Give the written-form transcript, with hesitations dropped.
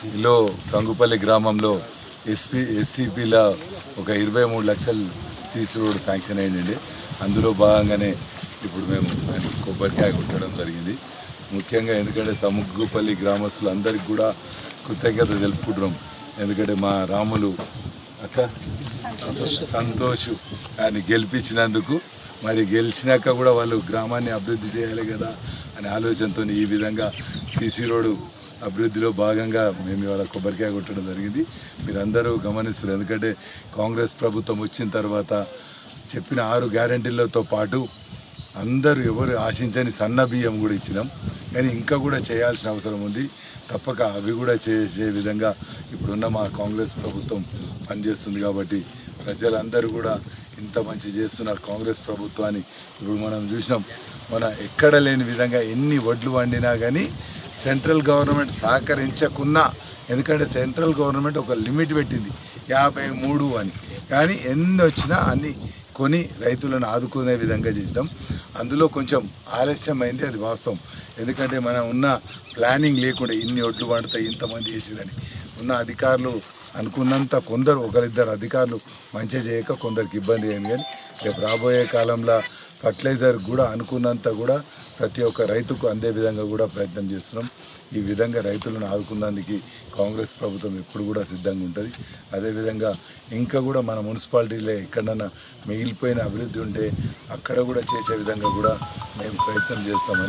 ఇలో సంగుపల్లి గ్రామంలో ఎస్సీపీల ఒక 23 లక్షల సీసీ రోడ్ శాంక్షన్ అయిందండి. అందులో భాగంగానే ఇప్పుడు మేము దానికి కొబ్బరికాయ కొట్టడం జరిగింది. ముఖ్యంగా ఎందుకంటే సంగుపల్లి గ్రామస్తులు అందరికీ కూడా కృతజ్ఞత తెలుపుకుంటున్నాం. ఎందుకంటే మా రాములు అక్క సంతోష్ అని గెలిపించినందుకు, మరి గెలిచినాక కూడా వాళ్ళు గ్రామాన్ని అభివృద్ధి చేయాలి కదా అనే ఆలోచనతో ఈ విధంగా సీసీ రోడ్డు అభివృద్ధిలో భాగంగా మేము ఇవాళ కొబ్బరికాయ కొట్టడం జరిగింది. మీరందరూ గమనిస్తారు. ఎందుకంటే కాంగ్రెస్ ప్రభుత్వం వచ్చిన తర్వాత చెప్పిన 6 గ్యారెంటీలతో పాటు అందరూ ఎవరు ఆశించని సన్న బియ్యం కూడా ఇచ్చినాం. కానీ ఇంకా కూడా చేయాల్సిన అవసరం ఉంది. తప్పక అవి కూడా చేసే విధంగా ఇప్పుడున్న మా కాంగ్రెస్ ప్రభుత్వం పనిచేస్తుంది. కాబట్టి ప్రజలందరూ కూడా ఇంత మంచి చేస్తున్న కాంగ్రెస్ ప్రభుత్వాన్ని ఇప్పుడు మనం చూసినాం. మన ఎక్కడ లేని విధంగా ఎన్ని వడ్లు వండినా కానీ సెంట్రల్ గవర్నమెంట్ సహకరించకున్నా, ఎందుకంటే సెంట్రల్ గవర్నమెంట్ ఒక లిమిట్ పెట్టింది 53 అని, కానీ ఎన్ని వచ్చినా అన్ని కొని రైతులను ఆదుకునే విధంగా చేసినాం. అందులో కొంచెం ఆలస్యమైంది, అది వాస్తవం. ఎందుకంటే మనం ఉన్న ప్లానింగ్ లేకుండా ఇన్ని ఒడ్లు పండుతాయి ఇంతమంది చేసిరని ఉన్న అధికారులు అనుకున్నంత, కొందరు ఒకరిద్దరు అధికారులు మంచిగా చేయక కొందరికి ఇబ్బంది అయింది. కానీ రేపు రాబోయే కాలంలో ఫర్టిలైజర్ కూడా అనుకున్నంత కూడా ప్రతి ఒక్క రైతుకు అందే విధంగా కూడా ప్రయత్నం చేస్తున్నాం. ఈ విధంగా రైతులను ఆదుకున్నందుకు కాంగ్రెస్ ప్రభుత్వం ఎప్పుడు కూడా సిద్ధంగా ఉంటుంది. అదేవిధంగా ఇంకా కూడా మన మున్సిపాలిటీలో ఎక్కడన్నా మిగిలిపోయిన అభివృద్ధి ఉంటే అక్కడ కూడా చేసే విధంగా కూడా మేము ప్రయత్నం చేస్తామని